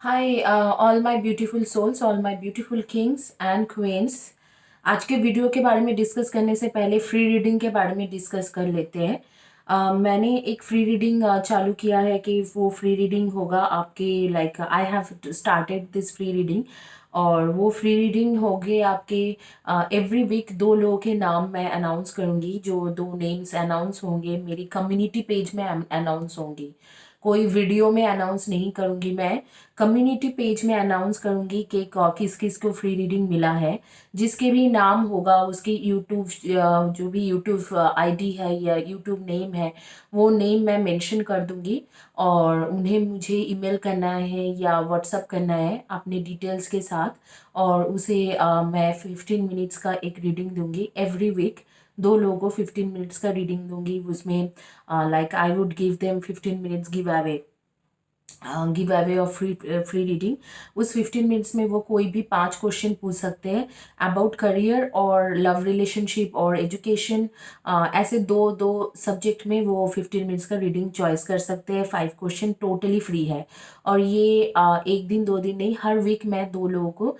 Hi all my beautiful souls, all my beautiful kings and queens. आज के video के बारे में डिस्कस करने से पहले फ्री रीडिंग के बारे में डिस्कस कर लेते हैं। मैंने एक फ्री रीडिंग चालू किया है कि वो फ्री रीडिंग होगा आपके like I have started this free reading. और वो फ्री रीडिंग होगी आपके एवरी वीक दो लोगों के नाम मैं अनाउंस करूंगी। जो दो नेम्स अनाउंस होंगे मेरी कम्युनिटी पेज में अनाउंस होंगी। कोई वीडियो में अनाउंस नहीं करूंगी, मैं कम्युनिटी पेज में अनाउंस करूंगी कि किस किस को फ्री रीडिंग मिला है। जिसके भी नाम होगा उसकी यूट्यूब जो भी यूट्यूब आईडी है या यूट्यूब नेम है वो नेम मैं मेंशन कर दूंगी। और उन्हें मुझे ईमेल करना है या व्हाट्सअप करना है अपने डिटेल्स के साथ। और उसे मैं 15 मिनट्स का एक रीडिंग दूंगी एवरी वीक। दो लोगों को 15 मिनट्स का रीडिंग दूंगी उसमें। Like I would give them 15 minutes give away of free reading. उस 15 मिनट्स में वो कोई भी 5 क्वेश्चन पूछ सकते हैं अबाउट करियर और लव रिलेशनशिप और एजुकेशन। ऐसे दो दो सब्जेक्ट में वो 15 मिनट्स का रीडिंग चॉइस कर सकते हैं। 5 क्वेश्चन टोटली फ्री है। और ये एक दिन दो दिन नहीं, हर वीक मैं दो लोगों को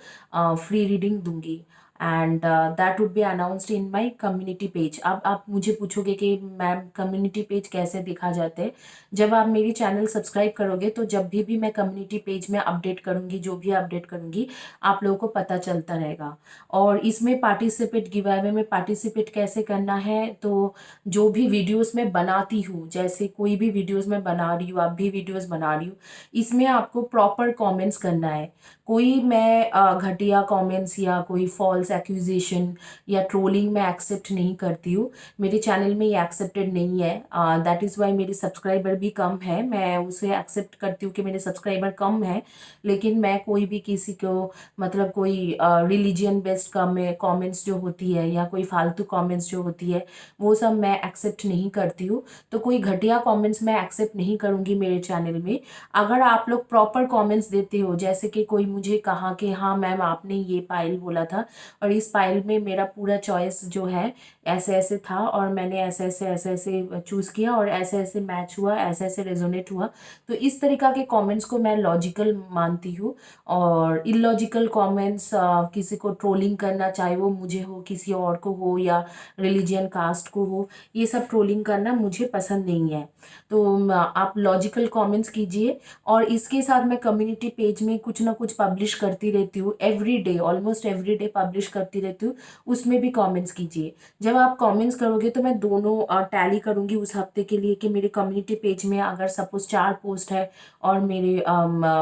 फ्री रीडिंग दूंगी। And that would be announced in my community page. अब आप मुझे पूछोगे कि मैम कम्युनिटी पेज कैसे देखा जाता है। जब आप मेरी चैनल सब्सक्राइब करोगे तो जब भी मैं कम्युनिटी पेज में अपडेट करूंगी, जो भी अपडेट करूंगी आप लोगों को पता चलता रहेगा। और इसमें पार्टिसिपेट गिव अवे में पार्टिसिपेट कैसे करना है, तो जो भी वीडियोस मैं बनाती हूँ, जैसे कोई भी वीडियोस मैं बना रही हूँ, आप भी वीडियोस बना रही हूँ, इसमें आपको प्रॉपर कमेंट्स करना है। कोई मैं घटिया कमेंट्स या कोई फॉल्स एक्यूजेशन या ट्रोलिंग मैं एक्सेप्ट नहीं करती हूँ। मेरे चैनल में ये एक्सेप्टेड नहीं है। दैट इज़ वाई मेरे सब्सक्राइबर भी कम है। मैं उसे एक्सेप्ट करती हूँ कि मेरे सब्सक्राइबर कम है। लेकिन मैं कोई भी किसी को मतलब कोई रिलीजियन बेस्ड कमेंट्स जो होती है या कोई फालतू कमेंट्स जो होती है वो सब मैं एक्सेप्ट नहीं करती हूँ। तो कोई घटिया कमेंट्स मैं एक्सेप्ट नहीं करूँगी मेरे चैनल में। अगर आप लोग प्रॉपर कमेंट्स देते हो, जैसे कि कोई मुझे कहा कि हाँ मैम आपने ये पायल बोला था और इस पायल में मेरा पूरा चॉइस जो है ऐसे ऐसे था और मैंने ऐसे ऐसे चूज किया और ऐसे ऐसे मैच हुआ, ऐसे ऐसे रेजोनेट हुआ, तो इस तरीका के कमेंट्स को मैं लॉजिकल मानती हूँ। और इलॉजिकल कमेंट्स, किसी को ट्रोलिंग करना, चाहे वो मुझे हो, किसी और को हो या रिलीजियन कास्ट को हो, ये सब ट्रोलिंग करना मुझे पसंद नहीं है। तो आप लॉजिकल कमेंट्स कीजिए। और इसके साथ मैं कम्युनिटी पेज में कुछ ना कुछ पब्लिश करती रहती हूँ, every day, almost every day publish करती रहती हूँ। उसमें भी कमेंट्स कीजिए। जब आप कमेंट्स करोगे तो मैं दोनों टैली करूंगी उस हफ्ते के लिए कि मेरे कम्युनिटी पेज में अगर सपोज 4 पोस्ट है और मेरे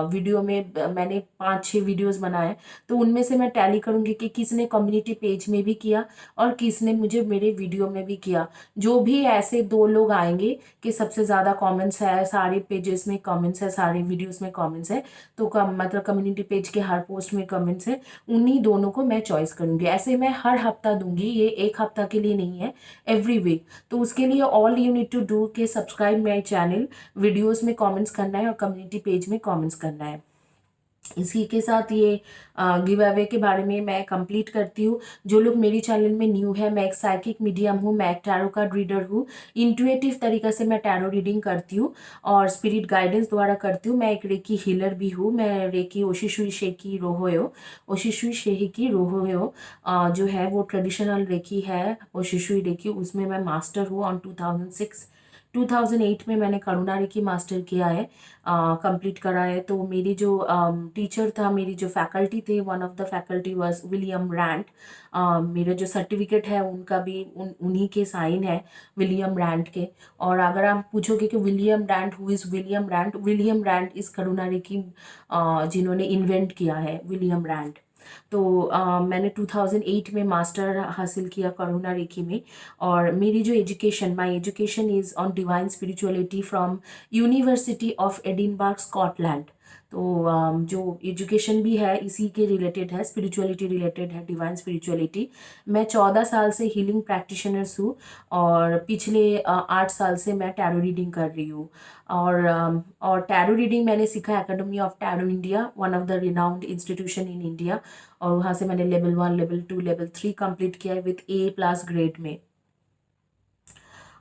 वीडियो में मैंने 5-6 वीडियोस बनाए, तो उनमें से मैं टैली करूंगी कि किसने कम्युनिटी पेज में भी किया और किसने मुझे मेरे वीडियो में भी किया। जो भी ऐसे दो लोग आएंगे कि सबसे ज़्यादा कमेंट्स है, सारे पेजेस में कमेंट्स है, सारे वीडियोस में कमेंट्स है, तो मतलब कम्युनिटी पेज के हर पोस्ट में कमेंट्स है, उन्हीं दोनों को मैं चॉइस करूंगी। ऐसे मैं हर हफ्ता दूंगी, ये एक हफ्ता के लिए नहीं है, एवरी वीक। तो उसके लिए all you need to do के सब्सक्राइब माई चैनल, वीडियोस में कमेंट्स करना है और कम्युनिटी पेज में कमेंट्स करना है। इसी के साथ ये गिव अवे के बारे में मैं कंप्लीट करती हूँ। जो लोग मेरी चैनल में न्यू है, मैं एक साइकिक मीडियम हूँ, मैं एक टैरो कार्ड रीडर हूँ। इंट्यूटिव तरीका से मैं टैरो रीडिंग करती हूँ और स्पिरिट गाइडेंस द्वारा करती हूँ। मैं एक रेकी हीलर भी हूँ। मैं रेकी ओशिशुई शेकी रोहोयो, ओशिशुई शेहिकी रोहोयो जो है वो ट्रेडिशनल रेकी है, ओशिशुई रेकी, उसमें मैं मास्टर हूँ ऑन 2006। 2008 में मैंने करुणा रेकी मास्टर किया है, कंप्लीट करा है। तो मेरी जो टीचर था, मेरी जो फैकल्टी थे, one of the faculty was William Rand. मेरा जो सर्टिफिकेट है उनका भी उन्हीं के साइन है, विलियम रैंट के। और अगर आप पूछोगे कि William Rand, who is William Rand, William Rand इस करुणा रेकी जिन्होंने इन्वेंट किया है, विलियम रैंट। तो मैंने 2008 में मास्टर हासिल किया करुणा रेकी में। और मेरी जो education, my education is on divine spirituality from university of Edinburgh Scotland. तो जो एजुकेशन भी है इसी के रिलेटेड है, स्पिरिचुअलिटी रिलेटेड है, डिवाइन स्पिरिचुअलिटी। मैं 14 साल से हीलिंग प्रैक्टिशनर्स हूँ और पिछले 8 साल से मैं टैरो रीडिंग कर रही हूँ। और टैरो रीडिंग मैंने सीखा academy of tarot India, one of the renowned institution in India. और वहाँ से मैंने लेवल 1, लेवल 2, लेवल 3 कंप्लीट किया है विथ A+ ग्रेड में।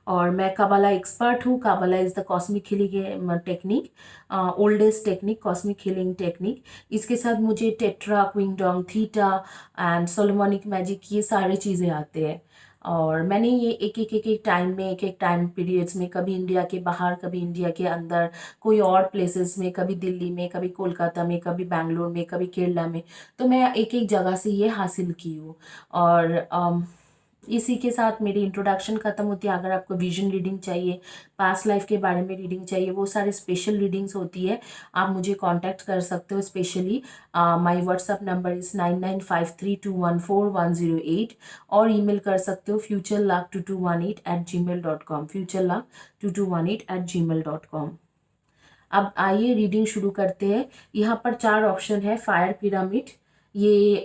और मैं काबाला एक्सपर्ट हूँ। Kabbalah is the cosmic healing technique, oldest technique, cosmic healing technique. इसके साथ मुझे टेट्रा, क्विंगडोंग, थीटा एंड सोलोमोनिक मैजिक, ये सारी चीज़ें आते हैं। और मैंने ये एक एक टाइम में, एक एक टाइम पीरियड्स में, कभी इंडिया के बाहर, कभी इंडिया के अंदर, कोई और प्लेसेस में, कभी दिल्ली में, कभी कोलकाता में, कभी बैंगलोर में, कभी केरला में, तो मैं एक एक जगह से ये हासिल की हूँ। और इसी के साथ मेरी इंट्रोडक्शन ख़त्म होती है। अगर आपको विजन रीडिंग चाहिए, पास्ट लाइफ के बारे में रीडिंग चाहिए, वो सारे स्पेशल रीडिंग्स होती है, आप मुझे कांटेक्ट कर सकते हो। Specially my WhatsApp number is 9953214108, और ईमेल कर सकते हो futurelak2218@gmail.com, futurelak2218@gmail.com। अब आइए रीडिंग शुरू करते हैं। यहाँ पर 4 ऑप्शन है। फायर पिरामिड, ये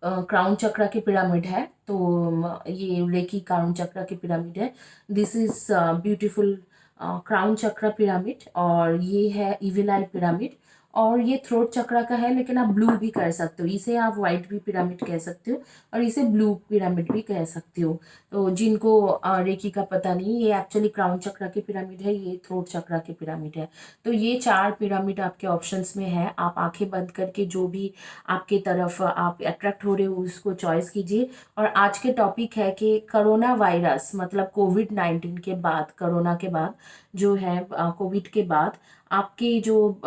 क्राउन चक्र के पिरामिड है, तो ये रेकी क्राउन चक्र के पिरामिड है। दिस इज ब्यूटीफुल क्राउन चक्र पिरामिड, और ये है इविल आई पिरामिड, और ये थ्रोट चक्र का है, लेकिन आप ब्लू भी कर सकते हो। इसे आप वाइट भी पिरामिड कह सकते हो, और इसे ब्लू पिरामिड भी कह सकते हो। तो जिनको रेकी का पता नहीं, ये एक्चुअली क्राउन चक्र के पिरामिड है, ये थ्रोट चक्र के पिरामिड है। तो ये 4 पिरामिड आपके ऑप्शंस में है। आप आंखें बंद करके जो भी आपके तरफ आप अट्रैक्ट हो रहे हो उसको चॉइस कीजिए। और आज के टॉपिक है कि कोरोना वायरस, मतलब कोविड-19 के बाद, कोरोना के बाद जो है, कोविड के बाद आपके जो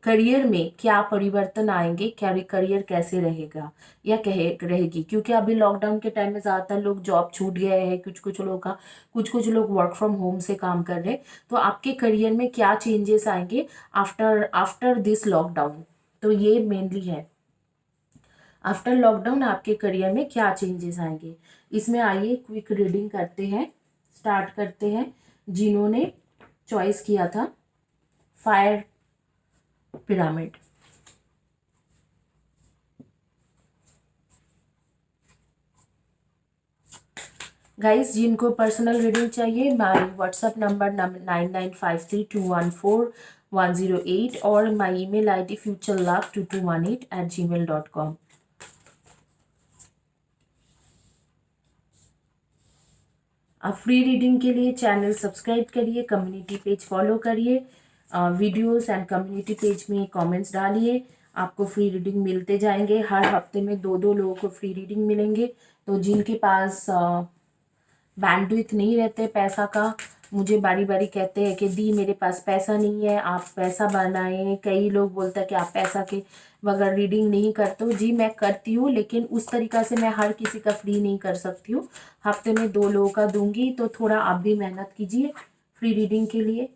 करियर में क्या परिवर्तन आएंगे, क्या करियर कैसे रहेगा या कहे रहेगी। क्योंकि अभी लॉकडाउन के टाइम में ज़्यादातर लोग जॉब छूट गया है, कुछ कुछ लोगों का, कुछ कुछ लोग वर्क फ्रॉम होम से काम कर रहे हैं। तो आपके करियर में क्या चेंजेस आएंगे आफ्टर आफ्टर दिस लॉकडाउन, तो ये मेनली है। आफ्टर लॉकडाउन आपके करियर में क्या चेंजेस आएंगे, इसमें आइए क्विक रीडिंग करते हैं। स्टार्ट करते हैं जिन्होंने चॉइस किया था फायर पिरामिड। गाइस, जिनको पर्सनल रीडिंग चाहिए, माई व्हाट्सएप नंबर 9953214108, और माई ईमेल ID futurelove2218@gmail.com। आप फ्री रीडिंग के लिए चैनल सब्सक्राइब करिए, कम्युनिटी पेज फॉलो करिए, वीडियोस एंड कम्युनिटी पेज में कमेंट्स डालिए। आपको फ्री रीडिंग मिलते जाएंगे। हर हफ्ते में 2-2 लोगों को फ्री रीडिंग मिलेंगे। तो जिनके पास बैंडविड्थ नहीं रहते पैसा का, मुझे बारी बारी कहते हैं कि दी मेरे पास पैसा नहीं है, आप पैसा बनाएं। कई लोग बोलते हैं कि आप पैसा के बगैर रीडिंग नहीं करते हो। जी मैं करती हूँ, लेकिन उस तरीक़ा से मैं हर किसी का फ्री नहीं कर सकती हूँ। हफ्ते में 2 लोगों का दूंगी, तो थोड़ा आप भी मेहनत कीजिए फ्री रीडिंग के लिए।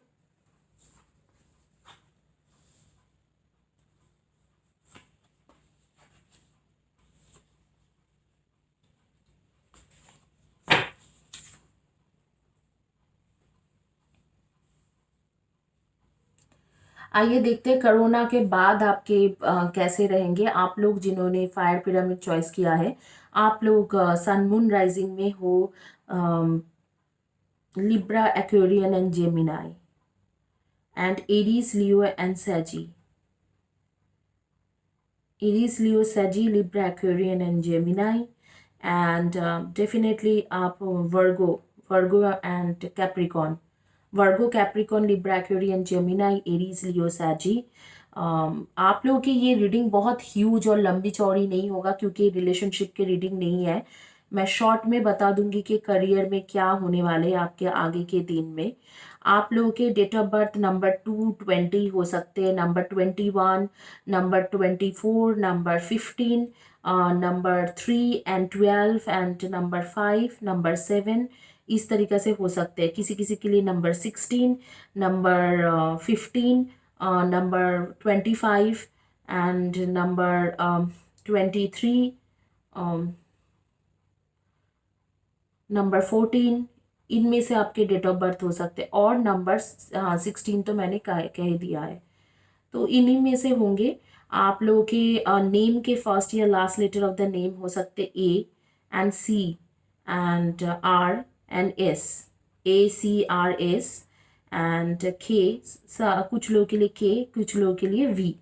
आइए देखते हैं कोरोना के बाद आपके कैसे रहेंगे। आप लोग जिन्होंने फायर पिरामिड चॉइस किया है, आप लोग सन मून राइजिंग में हो, Libra, Aquarian and Gemini, and Aries, Leo and Sagi. Aries, Leo, Sagi, Libra, Aquarian and Gemini, and definitely up Virgo and Capricorn. Virgo, Capricorn, Libra, Aquarian, Gemini, Aries, Leo, Sagi. आप लोगों की ये reading बहुत huge और लंबी चौड़ी नहीं होगा, क्योंकि रिलेशनशिप की रीडिंग नहीं है। मैं शॉर्ट में बता दूंगी कि करियर में क्या होने वाले हैं आपके आगे के दिन में। आप लोगों के डेट ऑफ बर्थ नंबर 220 हो सकते हैं, number 21, number 24, number 15, number 3 and 12 and number 5, number 7, इस तरीके से हो सकते हैं। किसी किसी के लिए number 16, number 15, number 25 and number 23, number 14, इनमें से आपके डेट ऑफ बर्थ हो सकते हैं। और नंबर 16 तो मैंने कह दिया है, तो इन्हीं में से होंगे। आप लोगों के नेम के फर्स्ट या last letter of the name हो सकते A and C and R and S, ACRS and K. कुछ लोगों के लिए के, कुछ लोगों के लिए वी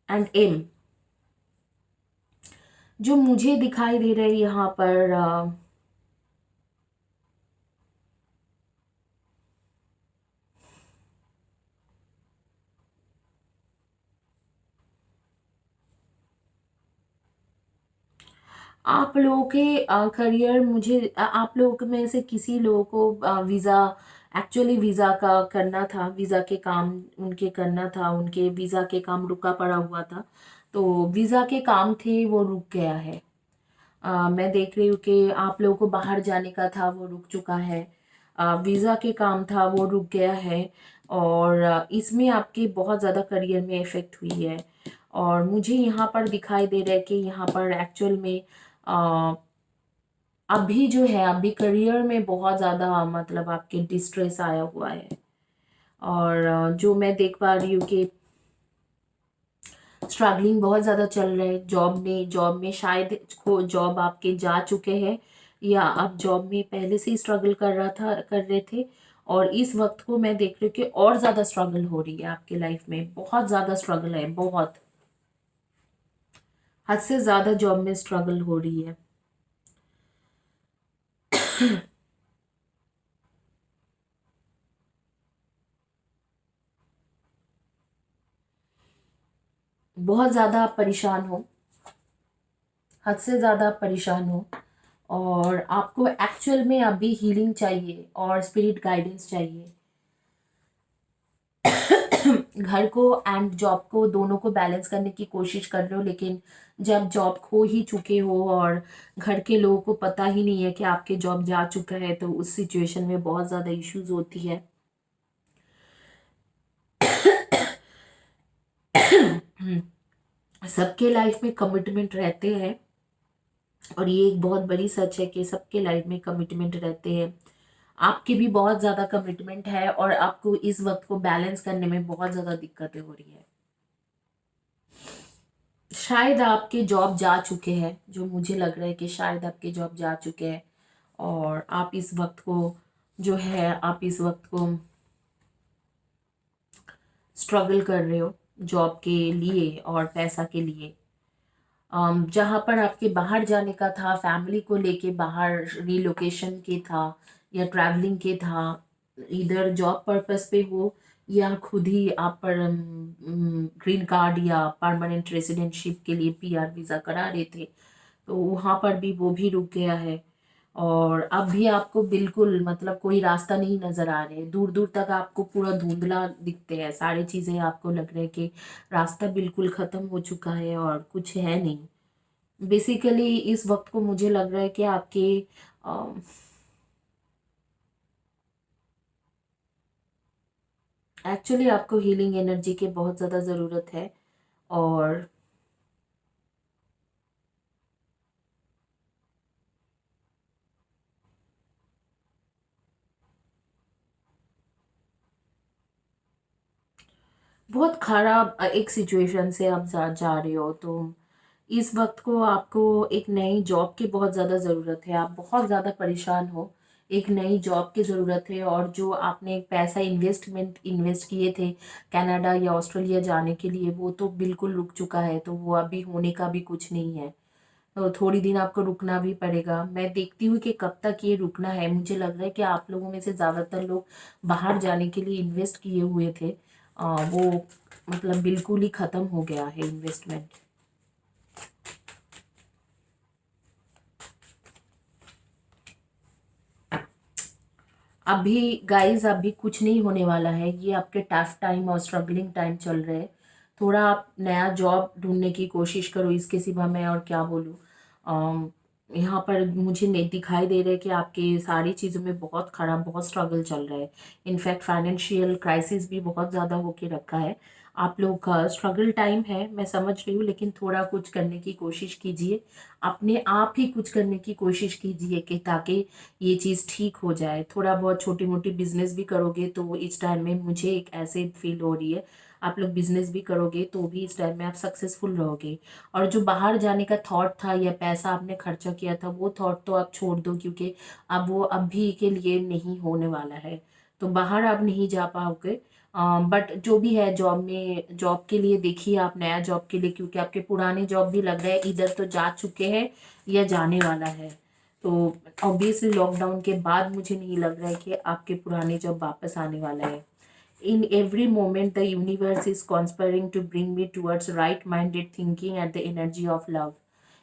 एंड एम। जो मुझे दिखाई दे रहे हैं यहाँ पर आप लोगों के करियर, मुझे आप लोगों में से किसी लोगों को वीज़ा, एक्चुअली वीज़ा का करना था, वीज़ा के काम उनके करना था, उनके वीज़ा के काम रुका पड़ा हुआ था। तो वीज़ा के काम थे वो रुक गया है। मैं देख रही हूँ कि आप लोगों को बाहर जाने का था वो रुक चुका है। वीज़ा के काम था वो रुक गया है। और इसमें आपके बहुत ज़्यादा करियर में इफ़ेक्ट हुई है। और मुझे यहाँ पर दिखाई दे रहा है कि यहाँ पर एक्चुअल में अ, अभी जो है, अभी करियर में बहुत ज़्यादा मतलब आपके डिस्ट्रेस आया हुआ है। और जो मैं देख पा रही हूँ कि स्ट्रगलिंग बहुत ज़्यादा चल रहा है जॉब में शायद जॉब आपके जा चुके हैं, या आप जॉब में पहले से ही स्ट्रगल कर रहे थे। और इस वक्त को मैं देख रही हूँ कि और ज़्यादा स्ट्रगल हो रही है आपके लाइफ में, बहुत ज़्यादा स्ट्रगल है, बहुत हद से ज़्यादा जॉब में स्ट्रगल हो रही है। बहुत ज़्यादा आप परेशान हो, हद से ज़्यादा आप परेशान हो। और आपको एक्चुअल में अभी हीलिंग चाहिए और स्पिरिट गाइडेंस चाहिए। घर को एंड जॉब को, दोनों को बैलेंस करने की कोशिश कर रहे हो, लेकिन जब जॉब खो ही चुके हो और घर के लोगों को पता ही नहीं है कि आपके जॉब जा चुका है, तो उस सिचुएशन में बहुत ज़्यादा इश्यूज होती है। सबके लाइफ में कमिटमेंट रहते हैं, और ये एक बहुत बड़ी सच है कि सबके लाइफ में कमिटमेंट रहते हैं। आपके भी बहुत ज़्यादा कमिटमेंट है, और आपको इस वक्त को बैलेंस करने में बहुत ज़्यादा दिक्कतें हो रही है। शायद आपके जॉब जा चुके हैं, जो मुझे लग रहा है कि शायद आपके जॉब जा चुके हैं। और आप इस वक्त को जो है, आप इस वक्त को स्ट्रगल कर रहे हो जॉब के लिए और पैसा के लिए। जहाँ पर आपके बाहर जाने का था, फैमिली को लेके बाहर रिलोकेशन के था या ट्रैवलिंग के था, इधर जॉब पर्पस पे हो या खुद ही आप पर ग्रीन कार्ड या परमानेंट रेसिडेंटशिप के लिए पीआर वीज़ा करा रहे थे, तो वहाँ पर भी वो भी रुक गया है। और अब भी आपको बिल्कुल मतलब कोई रास्ता नहीं नजर आ रहे, दूर दूर तक आपको पूरा धुंधला दिखते हैं सारी चीज़ें, आपको लग रहा है कि रास्ता बिल्कुल ख़त्म हो चुका है और कुछ है नहीं। बेसिकली इस वक्त को मुझे लग रहा है कि आपके एक्चुअली आपको हीलिंग एनर्जी की बहुत ज़्यादा ज़रूरत है। और बहुत खराब एक सिचुएशन से आप जा रहे हो, तो इस वक्त को आपको एक नई जॉब की बहुत ज़्यादा ज़रूरत है, आप बहुत ज़्यादा परेशान हो, एक नई जॉब की ज़रूरत है। और जो आपने पैसा इन्वेस्ट किए थे कनाडा या ऑस्ट्रेलिया जाने के लिए, वो तो बिल्कुल रुक चुका है, तो वो अभी होने का भी कुछ नहीं है। तो थोड़ी दिन आपको रुकना भी पड़ेगा। मैं देखती हूँ कि कब तक ये रुकना है। मुझे लग रहा है कि आप लोगों में से ज़्यादातर लोग बाहर जाने के लिए इन्वेस्ट किए हुए थे, वो मतलब बिल्कुल ही ख़त्म हो गया है इन्वेस्टमेंट। अभी गाइस, अभी कुछ नहीं होने वाला है, ये आपके टफ टाइम और स्ट्रगलिंग टाइम चल रहे हैं। थोड़ा आप नया जॉब ढूंढने की कोशिश करो, इसके सिवा मैं और क्या बोलूँ। यहाँ पर मुझे नहीं दिखाई दे रहा है कि आपके सारी चीज़ों में बहुत खराब, बहुत स्ट्रगल चल रहा है। इनफैक्ट फाइनेंशियल क्राइसिस भी बहुत ज़्यादा होके रखा है। आप लोग का स्ट्रगल टाइम है, मैं समझ रही हूँ, लेकिन थोड़ा कुछ करने की कोशिश कीजिए, अपने आप ही कुछ करने की कोशिश कीजिए कि ताकि ये चीज़ ठीक हो जाए। थोड़ा बहुत छोटी मोटी बिजनेस भी करोगे तो इस टाइम में मुझे एक ऐसे फील हो रही है, आप लोग बिजनेस भी करोगे तो भी इस टाइम में आप सक्सेसफुल रहोगे। और जो बाहर जाने का थॉट था या पैसा आपने खर्चा किया था, वो थॉट तो आप छोड़ दो, क्योंकि अब वो अभी के लिए नहीं होने वाला है। तो बाहर आप नहीं जा पाओगे। बट जो भी है, जॉब के लिए देखिए, आप नया जॉब के लिए, क्योंकि आपके पुराने जॉब भी लग रहे हैं इधर तो जा चुके हैं या जाने वाला है। तो ऑब्वियसली लॉकडाउन के बाद मुझे नहीं लग रहा है कि आपके पुराने जॉब वापस आने वाला है। In every moment, the universe is conspiring to bring me towards right minded thinking and the energy of love.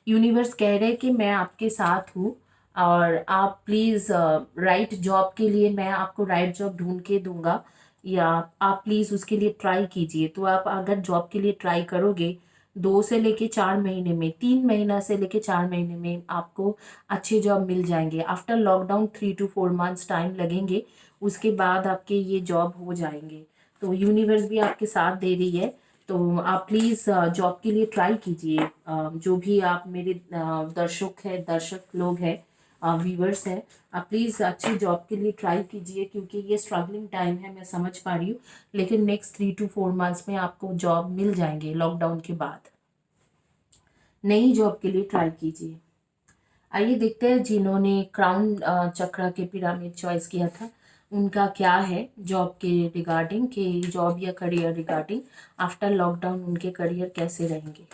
Universe कह रहे हैं कि मैं आपके साथ हूँ, और आप प्लीज़ राइट जॉब के लिए मैं आपको राइट जॉब ढूंढ के दूंगा, या आप प्लीज़ उसके लिए ट्राई कीजिए। तो आप अगर जॉब के लिए ट्राई करोगे, 2 से लेके 4 महीने में, 3 महीना से लेके 4 महीने में आपको अच्छे जॉब मिल जाएंगे। After lockdown 3 to 4 months time लगेंगे, उसके बाद आपके ये जॉब हो जाएंगे। तो यूनिवर्स भी आपके साथ दे रही है। तो आप प्लीज़ जॉब के लिए ट्राई कीजिए। जो भी आप मेरे दर्शक लोग हैं, व्यूवर्स हैं, आप प्लीज़ अच्छी जॉब के लिए ट्राई कीजिए, क्योंकि ये स्ट्रगलिंग टाइम है, मैं समझ पा रही हूँ। लेकिन नेक्स्ट 3 to 4 months में आपको जॉब मिल जाएंगे लॉकडाउन के बाद। नई जॉब के लिए ट्राई कीजिए। आइए देखते हैं जिन्होंने क्राउन चक्र के पिरामिड चॉइस किया था, उनका क्या है जॉब के रिगार्डिंग, कि जॉब या करियर रिगार्डिंग आफ्टर लॉकडाउन उनके करियर कैसे रहेंगे।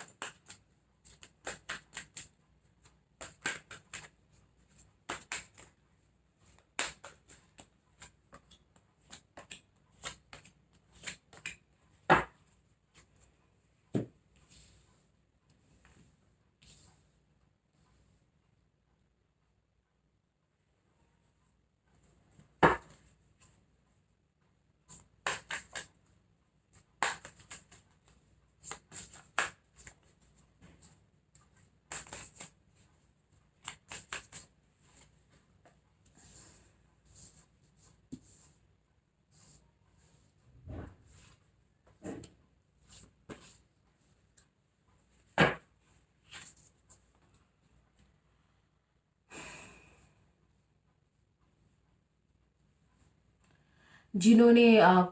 जिन्होंने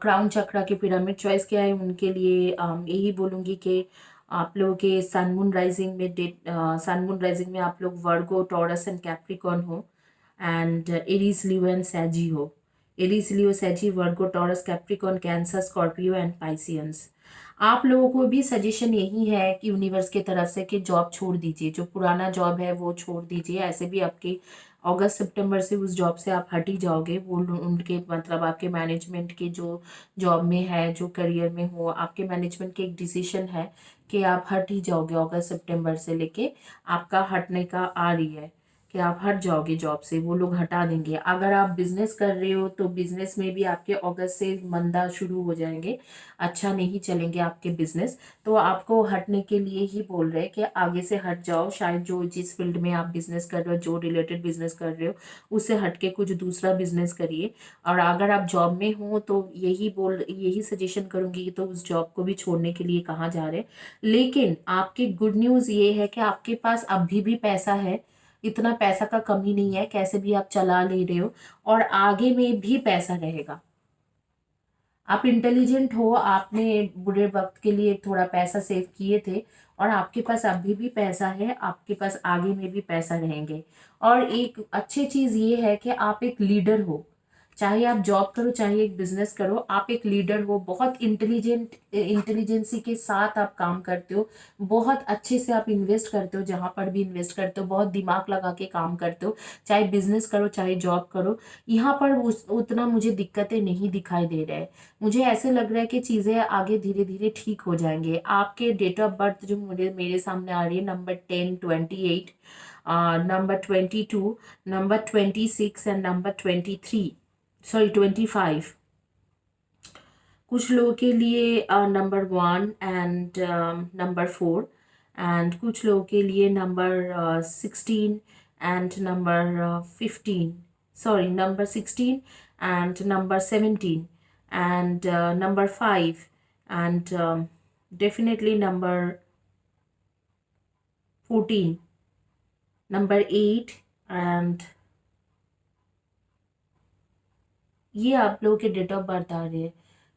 क्राउन चक्र के पिरामिड चॉइस किया है, उनके लिए यही बोलूँगी कि आप लोगों के सन मून राइजिंग में आप लोग वर्गो, टॉरस एंड कैप्रिकॉर्न हो, and Aries, Leo and Sagi हो। Aries, Leo, Sagi, Virgo, Taurus, Capricorn, Cancer, Scorpio and Pisceans. आप लोगों को भी सजेशन यही है कि यूनिवर्स की तरफ से कि जॉब छोड़ दीजिए, जो पुराना जॉब है वो छोड़ दीजिए। ऐसे भी आपकी अगस्त सितंबर से उस जॉब से आप हट ही जाओगे। वो उनके मतलब आपके मैनेजमेंट के जो जॉब में है, जो करियर में हो, आपके मैनेजमेंट के एक डिसीजन है कि आप हट ही जाओगे। अगस्त सितंबर से लेके आपका हटने का आ रही है कि आप हट जाओगे जॉब से, वो लोग हटा देंगे। अगर आप बिजनेस कर रहे हो तो बिजनेस में भी आपके अगस्त से मंदा शुरू हो जाएंगे, अच्छा नहीं चलेंगे आपके बिजनेस। तो आपको हटने के लिए ही बोल रहे हैं कि आगे से हट जाओ। शायद जो जिस फील्ड में आप बिजनेस कर रहे हो, जो रिलेटेड बिजनेस कर रहे हो, उससे हट के कुछ दूसरा बिजनेस करिए। और अगर आप जॉब में हो तो यही सजेशन करूंगी कि तो उस जॉब को भी छोड़ने के लिए कहाँ जा रहे हैं। लेकिन आपकी गुड न्यूज़ ये है कि आपके पास अभी भी पैसा है, इतना पैसा का कमी नहीं है, कैसे भी आप चला ले रहे हो, और आगे में भी पैसा रहेगा। आप इंटेलिजेंट हो, आपने बुरे वक्त के लिए थोड़ा पैसा सेव किए थे, और आपके पास अभी भी पैसा है, आपके पास आगे में भी पैसा रहेंगे। और एक अच्छी चीज ये है कि आप एक लीडर हो। चाहे आप जॉब करो, चाहे एक बिजनेस करो, आप एक लीडर हो। बहुत इंटेलिजेंसी के साथ आप काम करते हो, बहुत अच्छे से आप इन्वेस्ट करते हो, जहां पर भी इन्वेस्ट करते हो बहुत दिमाग लगा के काम करते हो। चाहे बिजनेस करो, चाहे जॉब करो, यहाँ पर उतना मुझे दिक्कतें नहीं दिखाई दे रहा है। मुझे ऐसे लग रहा है कि चीज़ें आगे धीरे धीरे ठीक हो जाएंगे। आपके डेट ऑफ बर्थ जो मुझे मेरे सामने आ रही है, number 10, 28, number 22, number 26 and number 23, sorry 25। कुछ लोगों के लिए नंबर 1 एंड नंबर 4, एंड कुछ लोगों के लिए number 16 and number 15, sorry number 16 and number 17 and number 5 and definitely number 14, number 8 and ये आप लोगों के डेट ऑफ बर्थ आ रहे हैं,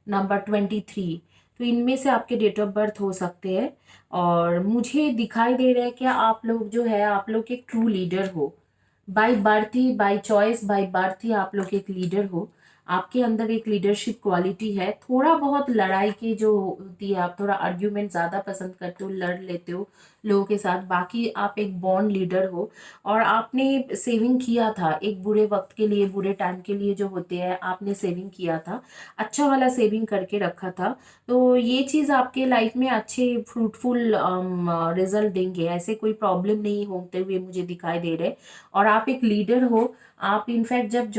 नंबर 23। तो इनमें से आपके डेट ऑफ बर्थ हो सकते हैं। और मुझे दिखाई दे रहा है कि आप लोग जो है, आप लोग एक ट्रू लीडर हो। बाय बर्थ ही, बाय चॉइस, बाय बर्थ ही आप लोग एक लीडर हो। आपके अंदर एक लीडरशिप क्वालिटी है। थोड़ा बहुत लड़ाई की जो होती है, आप थोड़ा आर्ग्यूमेंट ज़्यादा पसंद करते हो, लड़ लेते हो लोगों के साथ, बाकी आप एक बॉन्ड लीडर हो। और आपने सेविंग किया था एक बुरे वक्त के लिए, बुरे टाइम के लिए जो होते हैं, आपने सेविंग किया था, अच्छा वाला सेविंग करके रखा था। तो ये चीज़ आपके लाइफ में अच्छे फ्रूटफुल रिजल्ट देंगे, ऐसे कोई प्रॉब्लम नहीं होते हुए मुझे दिखाई दे रहे। और आप एक लीडर हो। आप इनफैक्ट जब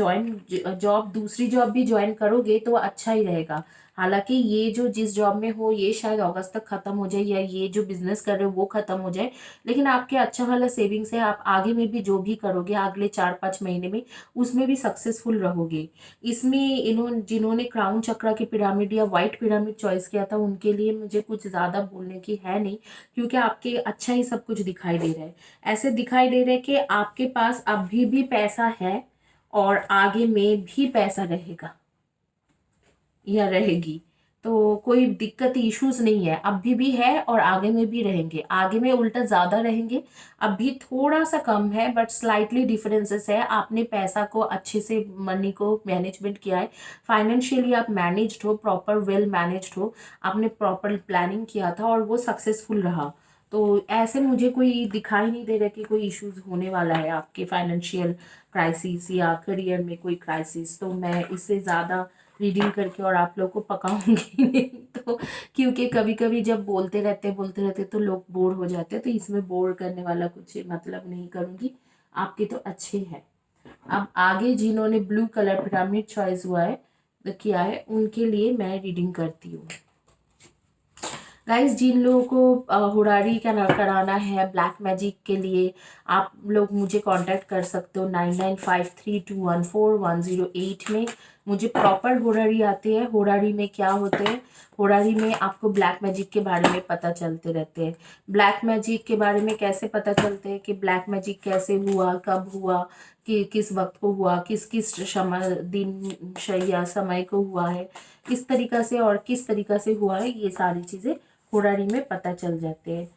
जॉब दूसरी जॉब भी ज्वाइन करोगे तो अच्छा ही रहेगा। हालांकि ये जो जिस जॉब में हो ये शायद अगस्त तक खत्म हो जाए, या ये जो बिजनेस कर रहे हो वो खत्म हो जाए, लेकिन आपके अच्छा वाला सेविंग्स है। आप आगे में भी जो भी करोगे अगले 4-5 महीने में, उसमें भी सक्सेसफुल रहोगे। इसमें जिन्होंने क्राउन चक्रा की पिरामिड या व्हाइट पिरामिड चॉइस किया था, उनके लिए मुझे कुछ ज़्यादा बोलने की है नहीं, क्योंकि आपके अच्छा ही सब कुछ दिखाई दे रहा है। ऐसे दिखाई दे रहा है कि आपके पास अभी भी पैसा है और आगे में भी पैसा रहेगा या रहेगी। तो कोई दिक्कत इश्यूज नहीं है, अभी भी है और आगे में भी रहेंगे। आगे में उल्टा ज्यादा रहेंगे, अभी थोड़ा सा कम है, बट स्लाइटली डिफरेंसेस है। आपने पैसा को अच्छे से, मनी को मैनेजमेंट किया है, फाइनेंशियली आप मैनेज्ड हो, प्रॉपर वेल मैनेज्ड हो, आपने प्रॉपर प्लानिंग किया था और वो सक्सेसफुल रहा। तो ऐसे मुझे कोई दिखाई नहीं दे रहा कि कोई इश्यूज होने वाला है आपके फाइनेंशियल क्राइसिस या करियर में कोई क्राइसिस। तो मैं इससे ज़्यादा रीडिंग करके और आप लोग को पकाऊंगी नहीं। तो क्योंकि कभी कभी जब बोलते रहते तो लोग बोर हो जाते हैं, तो इसमें बोर करने वाला कुछ मतलब नहीं करूंगी। आपके तो अच्छे हैं। अब आगे जिन्होंने ब्लू कलर पिरामिड चॉइस हुआ है, किया है, उनके लिए मैं रीडिंग करती हूँ। गाइस, जिन लोगों को हुरारी का कराना है ब्लैक मैजिक के लिए, आप लोग मुझे कांटेक्ट कर सकते हो 9953214108 में। मुझे प्रॉपर होरारी आती है। होरारी में क्या होते हैं, होरारी में आपको ब्लैक मैजिक के बारे में पता चलते रहते हैं। ब्लैक मैजिक के बारे में कैसे पता चलते हैं कि ब्लैक मैजिक कैसे हुआ, कब हुआ, कि किस वक्त को हुआ, किस किस समय, दिन या समय को हुआ है, किस तरीका से और किस तरीका से हुआ है, ये सारी चीज़ें होरारी में पता चल जाते हैं।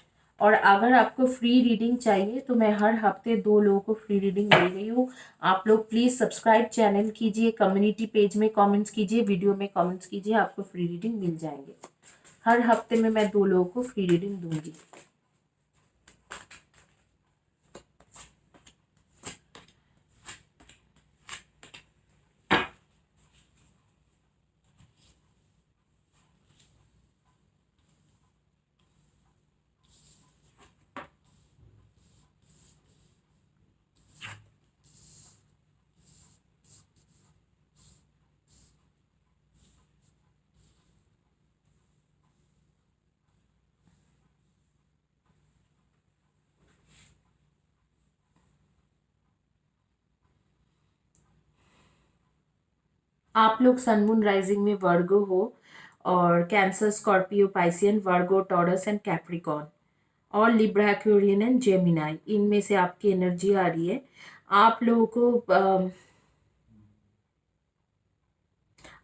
और अगर आपको फ्री रीडिंग चाहिए तो मैं हर हफ्ते 2 लोगों को फ्री रीडिंग दे रही हूँ। आप लोग प्लीज़ सब्सक्राइब चैनल कीजिए, कम्युनिटी पेज में कमेंट्स कीजिए, वीडियो में कमेंट्स कीजिए, आपको फ्री रीडिंग मिल जाएंगे। हर हफ्ते में मैं 2 लोगों को फ्री रीडिंग दूंगी। आप लोग सन मून राइजिंग में वर्गो हो, और cancer, Scorpio, Piscean, Virgo, Taurus and Capricorn, और लिब्रा, एक्वेरियन एंड जेमिनाई, इनमें से आपकी एनर्जी आ रही है। आप लोगों को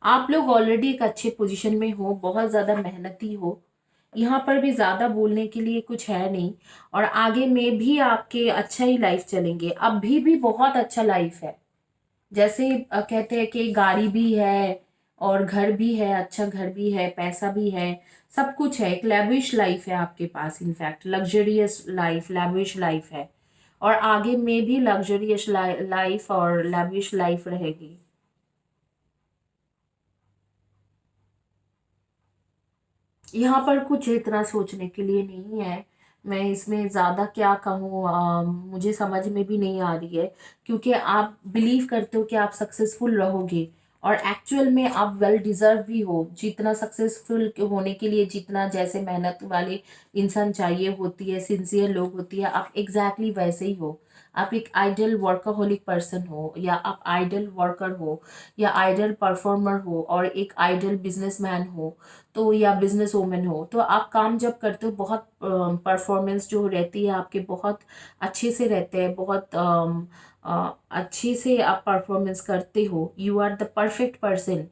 आप लोग ऑलरेडी एक अच्छे पोजीशन में हो, बहुत ज़्यादा मेहनती हो। यहाँ पर भी ज़्यादा बोलने के लिए कुछ है नहीं। और आगे में भी आपके अच्छा ही लाइफ चलेंगे, अभी भी बहुत अच्छा लाइफ है। जैसे कहते हैं कि गाड़ी भी है और घर भी है, अच्छा घर भी है, पैसा भी है, सब कुछ है, एक लैविश लाइफ है आपके पास। In fact luxurious life, lavish life है। और आगे में भी लग्जरियस लाइफ और लैविश लाइफ रहेगी। यहाँ पर कुछ इतना सोचने के लिए नहीं है। मैं इसमें ज़्यादा क्या कहूँ, मुझे समझ में भी नहीं आ रही है। क्योंकि आप बिलीव करते हो कि आप सक्सेसफुल रहोगे, और एक्चुअल में आप वेल डिजर्व भी हो। जितना सक्सेसफुल होने के लिए जितना जैसे मेहनत वाले इंसान चाहिए होती है, सिंसियर लोग होती है, आप एग्जैक्टली वैसे ही हो। आप एक आइडियल वर्कaholic पर्सन हो, या आप आइडियल वर्कर हो, या आइडियल परफॉर्मर हो, और एक आइडियल बिजनेसमैन हो, तो या बिजनेस वूमेन हो। तो आप काम जब करते हो, बहुत परफॉर्मेंस जो रहती है आपके, बहुत अच्छे से रहते हैं, बहुत अच्छे से आप परफॉर्मेंस करते हो। You are the perfect person.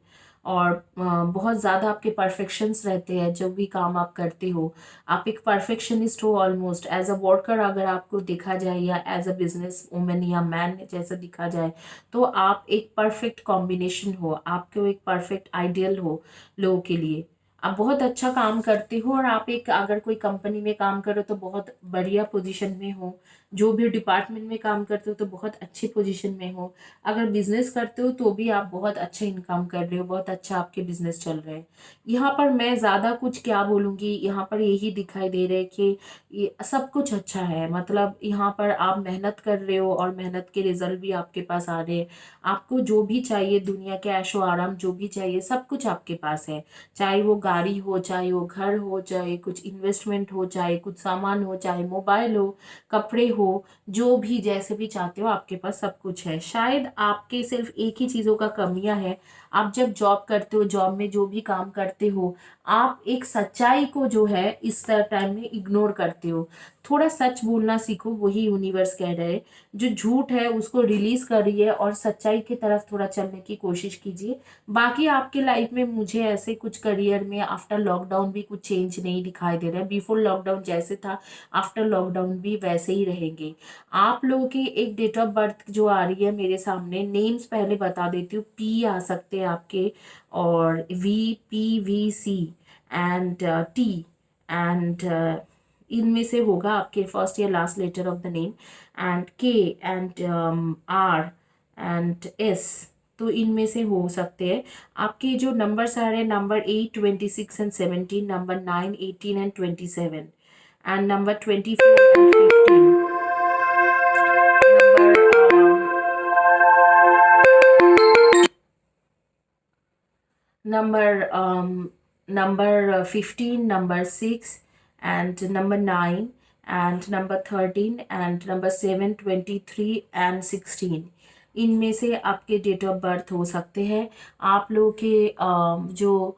और बहुत ज़्यादा आपके परफेक्शंस रहते हैं जो भी काम आप करते हो। आप एक परफेक्शनिस्ट हो ऑलमोस्ट एज अ वर्कर, अगर आपको देखा जाए या एज अ बिजनेस वुमेन या मैन जैसा दिखा जाए, तो आप एक परफेक्ट कॉम्बिनेशन हो, आपको एक परफेक्ट आइडियल हो लोगों के लिए। आप बहुत अच्छा काम करते हो और आप एक अगर कोई कंपनी में काम करो तो बहुत बढ़िया पोजीशन में हो, जो भी डिपार्टमेंट में काम करते हो तो बहुत अच्छी पोजीशन में हो, अगर बिजनेस करते हो तो भी आप बहुत अच्छा इनकम कर रहे हो, बहुत अच्छा आपके बिजनेस चल रहे हैं। यहाँ पर मैं ज़्यादा कुछ क्या बोलूँगी, यहाँ पर यही दिखाई दे रहा है कि ये सब कुछ अच्छा है। मतलब यहाँ पर आप मेहनत कर रहे हो और मेहनत के रिजल्ट भी आपके पास आ रहे हैं। आपको जो भी चाहिए दुनिया के ऐशो आराम जो भी चाहिए सब कुछ आपके पास है। चाहे वो गाड़ी हो, चाहे वो घर हो, चाहे कुछ इन्वेस्टमेंट हो, चाहे कुछ सामान हो, चाहे मोबाइल हो, कपड़े हो, जो भी जैसे भी चाहते हो आपके पास सब कुछ है। शायद आपके सिर्फ एक ही चीज़ों का कमियां है। आप जब जॉब करते हो, जॉब में जो भी काम करते हो, आप एक सच्चाई को जो है इस टाइम में इग्नोर करते हो। थोड़ा सच बोलना सीखो, वही यूनिवर्स कह रहे हैं। जो झूठ है उसको रिलीज करिए और सच्चाई की तरफ थोड़ा चलने की कोशिश कीजिए। बाकी आपके लाइफ में मुझे ऐसे कुछ करियर में आफ्टर लॉकडाउन भी कुछ चेंज नहीं दिखाई दे रहा है। बिफोर लॉकडाउन जैसे था आफ्टर लॉकडाउन भी वैसे ही रहेंगे। आप लोगों की एक डेट ऑफ बर्थ जो आ रही है मेरे सामने, नेम्स पहले बता देती हूँ। पी आ सकते हैं आपके, और VPVC एंड T एंड इनमें से होगा आपके फर्स्ट या last letter of the name, and K and R and S। तो इनमें से हो सकते हैं। आपके जो नंबर्स आ रहे हैं, number 8, 26 and 17, number 9, 18 and 27, and number 24 and 15, number number 15, number 6 and number 9 and number 13 and number 7, 23 and 16, इनमें से आपके डेट ऑफ बर्थ हो सकते हैं। आप लोगों के जो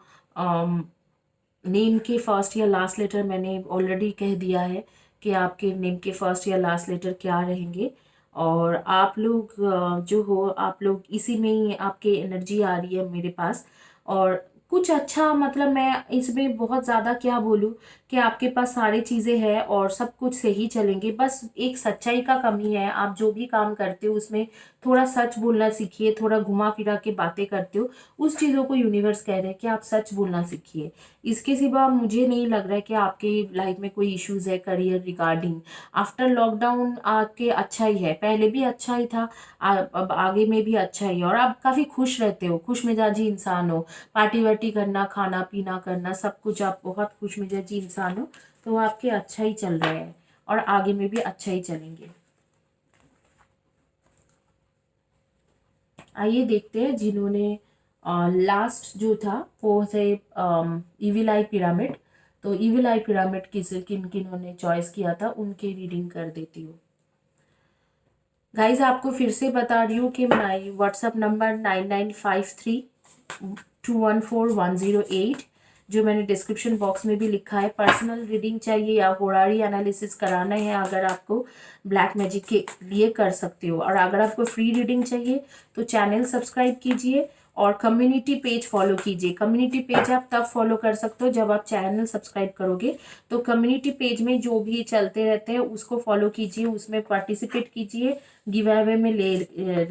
नेम के फर्स्ट या लास्ट लेटर मैंने ऑलरेडी कह दिया है कि आपके नेम के फर्स्ट या लास्ट लेटर क्या रहेंगे। और आप लोग जो हो, आप लोग इसी में ही आपके एनर्जी आ रही है मेरे पास। और कुछ अच्छा, मतलब मैं इसमें बहुत ज़्यादा क्या बोलूँ कि आपके पास सारी चीज़ें हैं और सब कुछ सही चलेंगे। बस एक सच्चाई का कमी है। आप जो भी काम करते हो उसमें थोड़ा सच बोलना सीखिए। थोड़ा घुमा फिरा के बातें करते हो, उस चीज़ों को यूनिवर्स कह रहे हैं कि आप सच बोलना सीखिए। इसके सिवा मुझे नहीं लग रहा है कि आपके लाइफ में कोई इश्यूज है करियर रिगार्डिंग। आफ्टर लॉकडाउन आपके अच्छा ही है, पहले भी अच्छा ही था, अब आगे में भी अच्छा ही है। और आप काफ़ी खुश रहते हो, खुश मिजाजी इंसान हो। पार्टी वार्टी करना, खाना पीना करना, सब कुछ आप बहुत खुश मिजाजी इंसान हो। तो आपके अच्छा ही चल रहा है और आगे में भी अच्छा ही चलेंगे। आइए देखते हैं जिन्होंने लास्ट जो था वो है इविल आई पिरामिड। तो इविल आई पिरामिड किन किन्होंने चॉइस किया था उनके रीडिंग कर देती हूँ। गाइज आपको फिर से बता रही हूँ कि माई व्हाट्सअप नंबर 9953214108, जो मैंने डिस्क्रिप्शन बॉक्स में भी लिखा है। पर्सनल रीडिंग चाहिए या होरारी एनालिसिस कराना है, अगर आपको ब्लैक मैजिक के लिए कर सकते हो। और अगर आपको फ्री रीडिंग चाहिए तो चैनल सब्सक्राइब कीजिए और कम्युनिटी पेज फॉलो कीजिए। कम्युनिटी पेज आप तब फॉलो कर सकते हो जब आप चैनल सब्सक्राइब करोगे। तो कम्युनिटी पेज में जो भी चलते रहते हैं उसको फॉलो कीजिए, उसमें पार्टिसिपेट कीजिए, गिव अवे में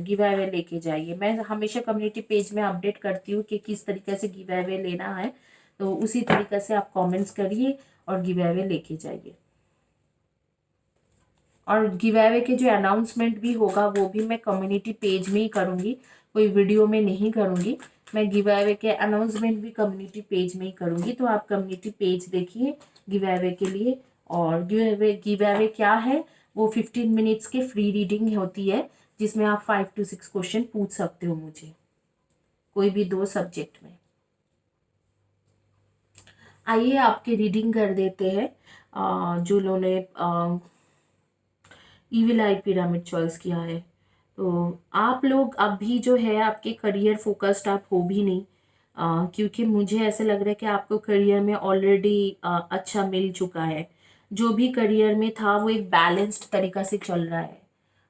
गिव अवे लेके जाइए। मैं हमेशा कम्युनिटी पेज में अपडेट करती हूँ कि किस तरीके से गिव अवे लेना है, तो उसी तरीके से आप कमेंट्स करिए और गिव अवे लेके जाइए। और गिव अवे के जो अनाउंसमेंट भी होगा वो भी मैं कम्युनिटी पेज में ही करूँगी, कोई वीडियो में नहीं करूँगी। मैं गिव अवे के अनाउंसमेंट भी कम्युनिटी पेज में ही करूँगी। तो आप कम्युनिटी पेज देखिए गिव अवे के लिए। और गिव अवे क्या है, वो 15 मिनट्स के फ्री रीडिंग होती है जिसमें आप 5 to 6 क्वेश्चन पूछ सकते हो मुझे, कोई भी 2 सब्जेक्ट में। आइए आपकी रीडिंग कर देते हैं। जो उन्होंने ईविल आई पिरामिड चॉइस किया है, तो आप लोग अभी जो है आपके करियर फोकस्ड आप हो भी नहीं, क्योंकि मुझे ऐसे लग रहा है कि आपको करियर में ऑलरेडी अच्छा मिल चुका है। जो भी करियर में था वो एक बैलेंस्ड तरीका से चल रहा है।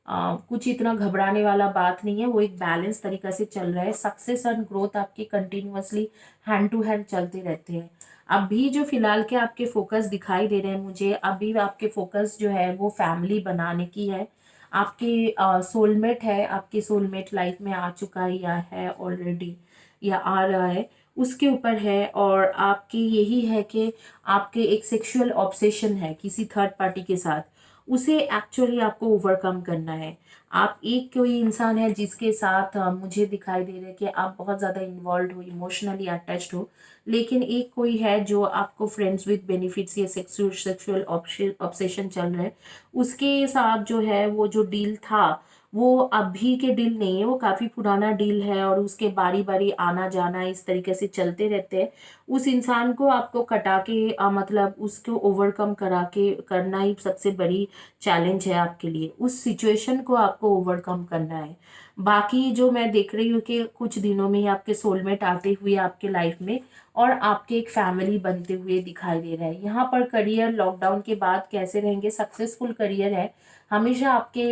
कुछ इतना घबराने वाला बात नहीं है, वो एक बैलेंस तरीका से चल रहा है। सक्सेस एंड ग्रोथ आपकी कंटिन्यूअसली हैंड टू हैंड चलते रहते हैं। अभी जो फिलहाल के आपके फोकस दिखाई दे रहे हैं मुझे, अभी आपके फोकस जो है वो फैमिली बनाने की है। आपके सोलमेट है, आपके सोलमेट लाइफ में आ चुका है या है ऑलरेडी या आ रहा है, उसके ऊपर है। और आपकी यही है कि आपके एक सेक्सुअल ऑब्सेशन है किसी थर्ड पार्टी के साथ, उसे एक्चुअली आपको ओवरकम करना है। आप एक कोई इंसान है जिसके साथ मुझे दिखाई दे रहा है कि आप बहुत ज़्यादा इन्वॉल्व हो, इमोशनली अटैच्ड हो, लेकिन एक कोई है जो आपको फ्रेंड्स विद बेनिफिट्स या सेक्सुअल ऑब्सेशन चल रहा है, उसके साथ जो है वो जो डील था वो अभी के डील नहीं है, वो काफ़ी पुराना डील है और उसके बारी बारी आना जाना इस तरीके से चलते रहते हैं। उस इंसान को आपको कटा के मतलब उसको ओवरकम करा के करना ही सबसे बड़ी चैलेंज है आपके लिए। उस सिचुएशन को आपको ओवरकम करना है। बाकी जो मैं देख रही हूँ कि कुछ दिनों में ही आपके सोलमेट आते हुए आपके लाइफ में और आपके एक फैमिली बनते हुए दिखाई दे रहा है। यहाँ पर करियर लॉकडाउन के बाद कैसे रहेंगे, सक्सेसफुल करियर है। हमेशा आपके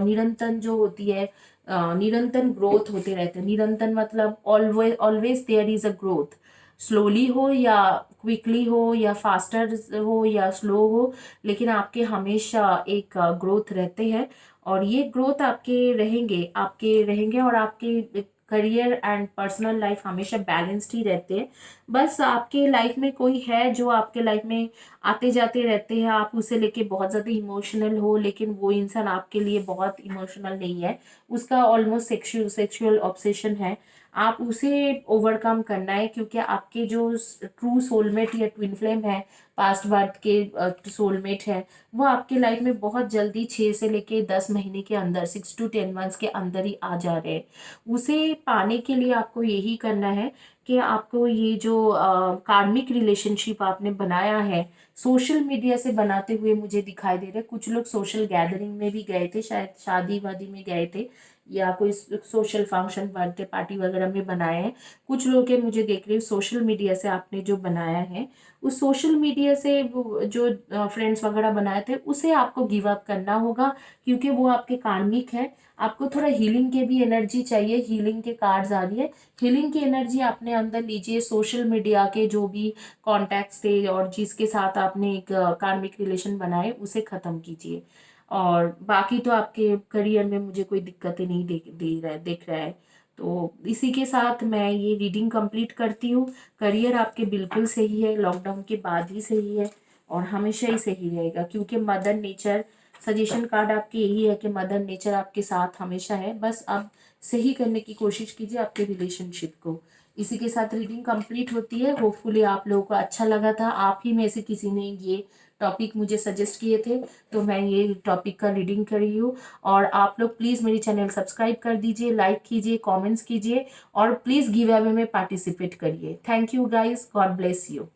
निरंतर जो होती है, निरंतर ग्रोथ होते रहते हैं। निरंतर मतलब always always there is a growth, slowly हो या क्विकली हो या फास्टर हो या स्लो हो, लेकिन आपके हमेशा एक ग्रोथ रहते हैं। और ये ग्रोथ आपके रहेंगे और आपके करियर एंड पर्सनल लाइफ हमेशा बैलेंस्ड ही रहते हैं। बस आपके लाइफ में कोई है जो आपके लाइफ में आते जाते रहते हैं, आप उसे लेके बहुत ज़्यादा इमोशनल हो, लेकिन वो इंसान आपके लिए बहुत इमोशनल नहीं है, उसका ऑलमोस्ट सेक्सुअल ऑब्सेशन है। आप उसे ओवरकम करना है, क्योंकि आपके जो ट्रू सोलमेट या ट्विन फ्लेम है, पास्ट बर्थ के सोलमेट है, वो आपके लाइफ में बहुत जल्दी 6 से लेके 10 महीने के अंदर, 6 to 10 months के अंदर ही आ जा रहे हैं। उसे पाने के लिए आपको यही करना है कि आपको ये जो कार्मिक रिलेशनशिप आपने बनाया है सोशल मीडिया से बनाते हुए मुझे दिखाई दे रहे हैं। कुछ लोग सोशल गैदरिंग में भी गए थे, शायद शादी वादी में गए थे या कोई सोशल फंक्शन बर्थडे पार्टी वगैरह में बनाए हैं। कुछ लोग के मुझे देख रही हूँ सोशल मीडिया से आपने जो बनाया है, उस सोशल मीडिया से जो फ्रेंड्स वगैरह बनाए थे उसे आपको गिव अप करना होगा, क्योंकि वो आपके कार्मिक है। आपको थोड़ा हीलिंग के भी एनर्जी चाहिए, हीलिंग के कार्ड्स आ रही है। हीलिंग की एनर्जी अपने अंदर लीजिए। सोशल मीडिया के जो भी कॉन्टैक्ट्स थे और जिसके साथ आपने एक कार्मिक रिलेशन बनाए उसे ख़त्म कीजिए। और बाकी तो आपके करियर में मुझे कोई दिक्कतें नहीं दिख रहा है। तो इसी के साथ मैं ये रीडिंग कंप्लीट करती हूँ। करियर आपके बिल्कुल सही है, लॉकडाउन के बाद ही सही है और हमेशा ही सही रहेगा, क्योंकि मदर नेचर, सजेशन कार्ड आपके यही है कि मदर नेचर आपके साथ हमेशा है। बस आप सही करने की कोशिश कीजिए आपके रिलेशनशिप को। इसी के साथ रीडिंग कंप्लीट होती है। होपफुली आप लोगों को अच्छा लगा था। आप ही में से किसी ने ये टॉपिक मुझे सजेस्ट किए थे, तो मैं ये टॉपिक का रीडिंग कर रही हूँ। और आप लोग प्लीज़ मेरी चैनल सब्सक्राइब कर दीजिए, लाइक कीजिए, कमेंट्स कीजिए और प्लीज़ गिव अवे में पार्टिसिपेट करिए। Thank you guys, God bless you.